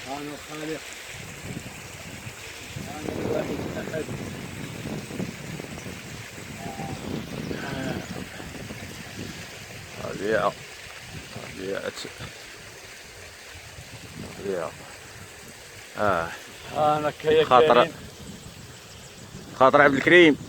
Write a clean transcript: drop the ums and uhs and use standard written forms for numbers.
أنا الخالق، أنا الواحد الأحد. ربيع ربيع ربيع. سبحانك يا خاطر كريم. خاطر عبد الكريم.